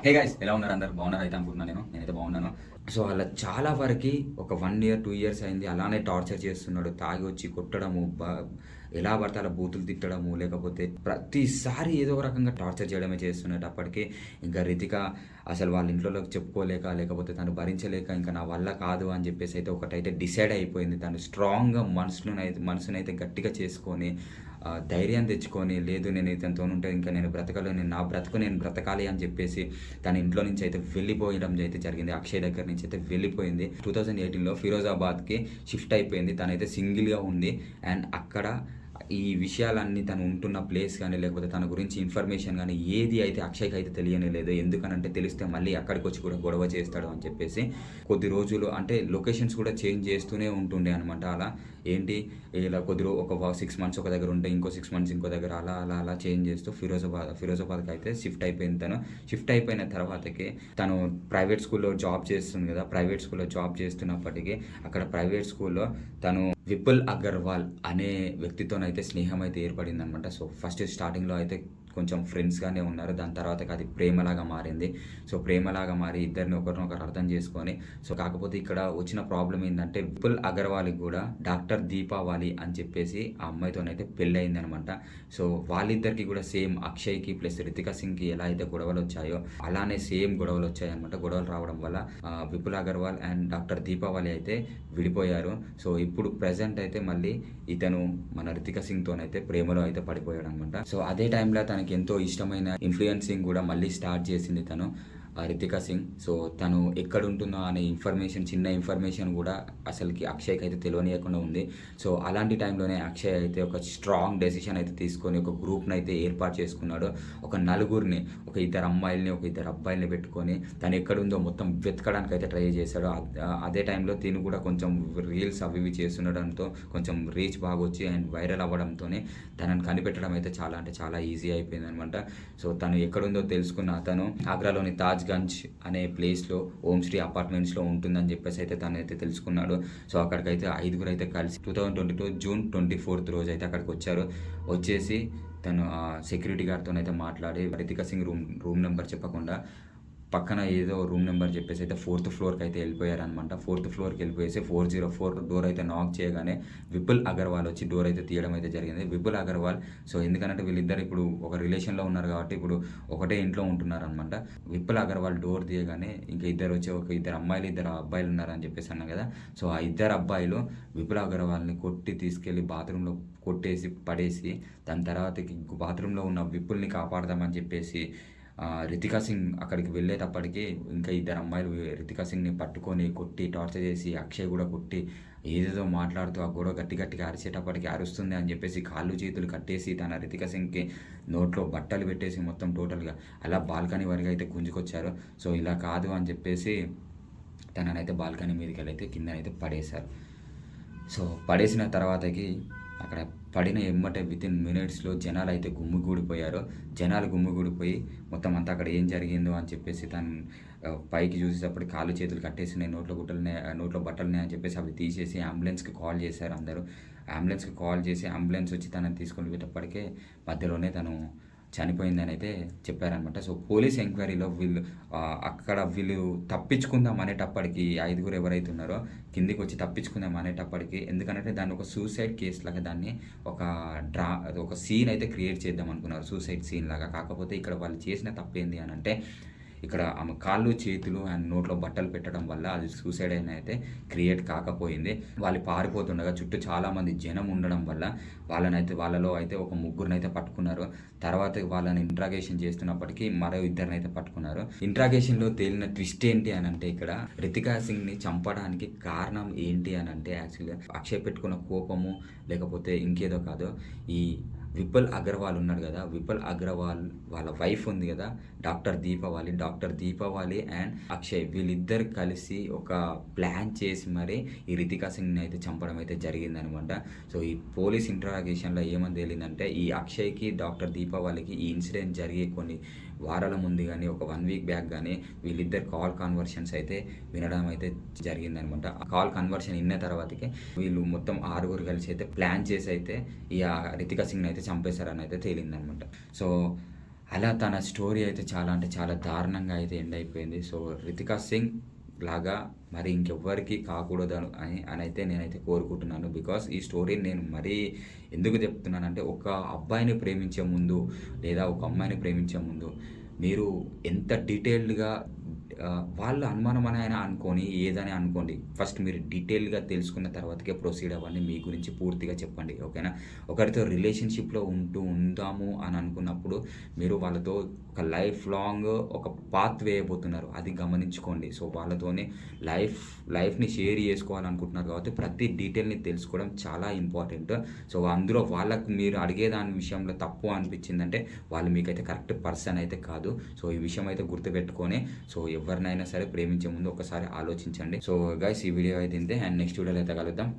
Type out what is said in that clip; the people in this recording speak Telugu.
హే గైస్, ఎలా ఉన్నారు? అందరు బాగున్నారు అయితే అనుకుంటున్నాను. నేనైతే బాగున్నాను. సో అలా చాలా వరకి ఒక 1 ఇయర్ 2 ఇయర్స్ అయింది. అలానే టార్చర్ చేస్తున్నాడు. తాగి వచ్చి కొట్టడము, ఎలా పడితే అలా బూతులు తిట్టడము, లేకపోతే ప్రతిసారి ఏదో ఒక రకంగా టార్చర్ చేయడమే చేస్తున్నాడు. అప్పటికి ఇంకా రితిక అసలు వాళ్ళ ఇంట్లోకి చెప్పుకోలేక, లేకపోతే తను భరించలేక ఇంకా నా వల్ల కాదు అని చెప్పేసి అయితే ఒకటైతే డిసైడ్ అయిపోయింది. తను స్ట్రాంగ్‌గా మనసునైతే గట్టిగా చేసుకొని ధైర్యం తెచ్చుకొని, లేదు నేను ఇతనితో ఉంటే ఇంకా నేను బ్రతకలేను. నా బ్రతుకు నేను బ్రతకాలి అని చెప్పేసి తన ఇంట్లో నుంచి అయితే వెళ్ళిపోయడం అయితే జరిగింది. అక్షయ్ దగ్గర నుంచి అయితే వెళ్ళిపోయింది. 2018లో ఫిరోజాబాద్‌కి షిఫ్ట్ అయిపోయింది. తనైతే సింగిల్‌గా ఉంది. అండ్ అక్కడ ఈ విషయాలన్నీ తను ఉంటున్న ప్లేస్ గానీ, లేకపోతే తన గురించి ఇన్ఫర్మేషన్ గానీ ఏది అయితే అక్షయ్‌కి అయితే తెలియనే లేదు. ఎందుకనంటే తెలిస్తే మళ్ళీ అక్కడికొచ్చి కూడా గొడవ చేస్తాడు అని చెప్పేసి కొద్ది రోజులు అంటే లొకేషన్స్ కూడా చేంజ్ చేస్తూనే ఉంటుండే అనమాట. అలా ఏంటి ఇలా ఒక 6 మంత్స్ ఒక దగ్గర ఉంటే, ఇంకో 6 మంత్స్ ఇంకో దగ్గర అలా చేంజ్ చేస్తూ ఫిరోజాబాద్‌కి అయితే షిఫ్ట్ అయిపోయింది తను. షిఫ్ట్ అయిపోయిన తర్వాతకి తను ప్రైవేట్ స్కూల్‌లో జాబ్ చేస్తుంది కదా! ప్రైవేట్ స్కూల్‌లో జాబ్ చేస్తున్నప్పటికీ అక్కడ ప్రైవేట్ స్కూల్‌లో తను విపుల్ అగర్వాల్ అనే వ్యక్తితోనైతే స్నేహం అయితే ఏర్పడిందనమాట. సో ఫస్ట్ స్టార్టింగ్‌లో అయితే కొంచెం ఫ్రెండ్స్‌గానే ఉన్నారు. దాని తర్వాతకి అది ప్రేమలాగా మారింది. సో ప్రేమలాగా మారి ఇద్దరిని ఒకరినొకరు అర్థం చేసుకొని, సో కాకపోతే ఇక్కడ వచ్చిన ప్రాబ్లమ్ ఏందంటే విపుల్ అగర్వాల్‌కి కూడా డాక్టర్ దీపావళి అని చెప్పేసి ఆ అమ్మాయితోనైతే పెళ్లయిందనమాట. సో వాళ్ళిద్దరికీ కూడా సేమ్ అక్షయ్‌కి ప్లస్ రితికా సింగ్‌కి ఎలా అయితే గొడవలొచ్చాయో అలానే సేమ్ గొడవలొచ్చాయనమాట. గొడవలు రావడం వల్ల విపుల్ అగర్వాల్ అండ్ డాక్టర్ దీపావళి అయితే విడిపోయారు. సో ఇప్పుడు ప్రెజెంట్ అయితే మళ్ళీ ఇతను మన రితిక సింగ్‌తోనైతే ప్రేమలో అయితే పడిపోయాడనమాట. సో అదే టైంలో తనకి ఎంతో ఇష్టమైన ఇన్‌ఫ్లుయెన్సింగ్ కూడా మళ్ళీ స్టార్ట్ చేసింది తను. రితికా సింగ్. సో తను ఎక్కడుంటుందో అనే చిన్న ఇన్ఫర్మేషన్ కూడా అసలుకి అక్షయ్‌కి అయితే తెలవనీయకుండా ఉంది. సో అలాంటి టైంలోనే అక్షయ్ అయితే ఒక స్ట్రాంగ్ డెసిషన్ అయితే తీసుకొని ఒక గ్రూప్‌ని అయితే ఏర్పాటు చేసుకున్నాడు. ఒక నలుగురిని, ఒక ఇద్దరు అమ్మాయిల్ని, ఒక ఇద్దరు అబ్బాయిల్ని పెట్టుకొని తను ఎక్కడుందో మొత్తం వెతకడానికి అయితే ట్రై చేశాడు. అదే టైంలో తిను కూడా కొంచెం రీల్స్ అవి ఇవి చేస్తుండడంతో కొంచెం రీచ్ బాగొచ్చి అండ్ వైరల్ అవ్వడంతోనే తనని కనిపెట్టడం అయితే చాలా అంటే చాలా ఈజీ అయిపోయిందనమాట. సో తను ఎక్కడుందో తెలుసుకున్న అతను ఆగ్రాలోని తాజ్‌గంజ్ అనే ప్లేస్‌లో ఓంశ్రీ అపార్ట్మెంట్స్‌లో ఉంటుందని చెప్పేసి అయితే తనైతే తెలుసుకున్నాడు. సో అక్కడికైతే ఐదుగురైతే కలిసి 2022 జూన్ 24 రోజైతే అక్కడికొచ్చారు. వచ్చేసి తను సెక్యూరిటీ గార్డ్‌తోనైతే మాట్లాడి రితికా సింగ్ రూమ్ నెంబర్ చెప్పకుండా పక్కన ఏదో రూమ్ నెంబర్ చెప్పేసి అయితే 4th ఫ్లోర్‌కి అయితే వెళ్ళిపోయారనమాట. 4th ఫ్లోర్‌కి వెళ్ళిపోయేసి 404 డోర్ అయితే నాక్ చేయగానే విపుల్ అగర్వాల్ వచ్చి డోర్ అయితే తీయడం అయితే జరిగింది. విపుల్ అగర్వాల్ సో ఎందుకనంటే వీళ్ళిద్దరు ఇప్పుడు ఒక రిలేషన్‌లో ఉన్నారు కాబట్టి ఇప్పుడు ఒకటే ఇంట్లో ఉంటున్నారనమాట. విపుల్ అగర్వాల్ డోర్ తీయగానే ఇంకా ఇద్దరు అమ్మాయిలు, ఇద్దరు అబ్బాయిలు ఉన్నారని చెప్పేసి అన్నా కదా! సో ఆ ఇద్దరు అబ్బాయిలు విపుల్ అగర్వాల్‌ని కొట్టి తీసుకెళ్ళి బాత్రూమ్‌లో కొట్టేసి పడేసి దాని తర్వాతకి బాత్రూమ్‌లో ఉన్న విపుల్‌ని కాపాడదామని చెప్పేసి రితికా సింగ్ అక్కడికి వెళ్ళేటప్పటికి ఇంకా ఇద్దరు అమ్మాయిలు రితికా సింగ్‌ని పట్టుకొని కొట్టి టార్చర్ చేసి అక్షయ్ కూడా కొట్టి ఏదేదో మాట్లాడుతూ ఆ గొడవ గట్టిగా అరిచేటప్పటికి అరుస్తుంది అని చెప్పేసి కాళ్ళు చేతులు కట్టేసి తన రితికా సింగ్‌కి నోట్లో బట్టలు పెట్టేసి మొత్తం టోటల్‌గా అలా బాల్కనీ వరకు అయితే గుంజుకొచ్చారు. సో ఇలా కాదు అని చెప్పేసి తననైతే బాల్కనీ మీదకెళ్ళైతే కిందనైతే పడేశారు. సో పడేసిన తర్వాతకి అక్కడ పడిన ఎమ్మటే వితిన్ మినిట్స్‌లో జనాలైతే గుమిగూడిపోయారు. జనాలు గుమిగూడిపోయి మొత్తం అంతా అక్కడ ఏం జరిగిందో అని చెప్పేసి తను పైకి చూసేటప్పటికి కాళ్ళు చేతులు కట్టేసినాయి, నోట్లో బట్టలున్నాయి అని చెప్పేసి అవి తీసేసి అంబులెన్స్‌కి కాల్ చేశారు అందరూ. అంబులెన్స్‌కి కాల్ చేసి అంబులెన్స్ వచ్చి తనని తీసుకొని వెళ్ళేటప్పటికే మధ్యలోనే తను చనిపోయిందని అయితే చెప్పారనమాట. సో పోలీస్ ఎంక్వైరీలో అక్కడ వీళ్ళు తప్పించుకుందాం అనేటప్పటికి ఐదుగురు ఎవరైతే ఉన్నారో కిందికొచ్చి తప్పించుకుందాం అనేటప్పటికి ఎందుకనంటే దాన్ని ఒక సూసైడ్ కేస్ లాగా దాన్ని ఒక ఒక సీన్ అయితే క్రియేట్ చేద్దాం అనుకున్నారు. సూసైడ్ సీన్ లాగా. కాకపోతే ఇక్కడ వాళ్ళు చేసిన తప్పేంది అనంటే ఇక్కడ ఆమె కాళ్ళు, చేతులు అండ్ నోట్లో బట్టలు పెట్టడం వల్ల అది సూసైడ్ అయితే క్రియేట్ కాకపోయింది. వాళ్ళు పారిపోతుండగా చుట్టూ చాలామంది జనం ఉండడం వల్ల వాళ్ళలో అయితే ఒక ముగ్గురినైతే పట్టుకున్నారు. తర్వాత వాళ్ళని ఇంట్రాగేషన్ చేస్తున్నప్పటికీ మరో ఇద్దరినైతే పట్టుకున్నారు. ఇంట్రాగేషన్‌లో తేలిన ట్విస్ట్ ఏంటి అనంటే ఇక్కడ రితికా సింగ్‌ని చంపడానికి కారణం ఏంటి అనంటే యాక్చువల్‌గా అక్షయ్ పెట్టుకున్న కోపము లేకపోతే ఇంకేదో కాదు. ఈ విపుల్ అగర్వాల్ ఉన్నాడు కదా! విపుల్ అగర్వాల్ వాళ్ళ వైఫ్ ఉంది కదా! డాక్టర్ దీపావళి అండ్ అక్షయ్ వీళ్ళిద్దరు కలిసి ఒక ప్లాన్ చేసి మరి ఈ రితికా సింగ్‌ని అయితే చంపడం అయితే జరిగిందనమాట. సో ఈ పోలీస్ ఇంట్రాగేషన్‌లో ఏమని తేలిందంటే ఈ అక్షయ్‌కి, డాక్టర్ దీపావళికి ఈ ఇన్సిడెంట్ జరిగే కొన్ని వారాల ముందు గానీ, ఒక 1 వీక్ బ్యాక్ గానీ వీళ్ళిద్దరు కాల్ కన్వర్షన్స్ అయితే వినడం అయితే జరిగిందనమాట. ఆ కాల్ కన్వర్షన్ ఇన్న తర్వాతకి వీళ్ళు మొత్తం ఆరుగురు కలిసి అయితే ప్లాన్ చేసి అయితే ఈ రితికా సింగ్‌ని అయితే చంపేశారని అయితే తేలిందనమాట. సో అలా తన స్టోరీ అయితే చాలా అంటే చాలా దారుణంగా అయితే ఎండ్ అయిపోయింది. సో, 'రితికా సింగ్' లాగా మరి ఇంకెవ్వరికీ కాకూడదు అనైతే నేనైతే కోరుకుంటున్నాను. బికాజ్ ఈ స్టోరీని నేను మరీ ఎందుకు చెప్తున్నానంటే, ఒక అబ్బాయిని ప్రేమించే ముందు లేదా ఒక అమ్మాయిని ప్రేమించే ముందు మీరు ఎంత డీటెయిల్డ్‌గా వాళ్ళ అనుమానం అని అయినా అనుకోని, ఏదని అనుకోండి. ఫస్ట్ మీరు డీటెయిల్‌గా తెలుసుకున్న తర్వాతకే ప్రొసీడ్ అవ్వండి. మీ గురించి పూర్తిగా చెప్పండి. ఓకేనా? ఒకరితో రిలేషన్‌షిప్‌లో ఉందాము అని అనుకున్నప్పుడు మీరు వాళ్ళతో ఒక లైఫ్ లాంగ్ ఒక పాత్ వేయబోతున్నారు. అది గమనించుకోండి. సో, వాళ్ళతోని లైఫ్‌ని షేర్ చేసుకోవాలనుకుంటున్నారు కాబట్టి ప్రతి డీటెయిల్‌ని తెలుసుకోవడం చాలా ఇంపార్టెంట్. సో, అందులో వాళ్ళకు మీరు అడిగే దాని విషయంలో తప్పు అనిపించిందంటే వాళ్ళు మీకైతే కరెక్ట్ పర్సన్ అయితే కాదు. సో, ఈ విషయం అయితే గుర్తుపెట్టుకొని సో, ఎవరినైనా సరే ప్రేమించే ముందు ఒక్కసారి ఆలోచించండి. సో, గైస్ ఈ వీడియో అయితే ఇంతే. అండ్ నెక్స్ట్ వీడియోలో అయితే కలుద్దాం.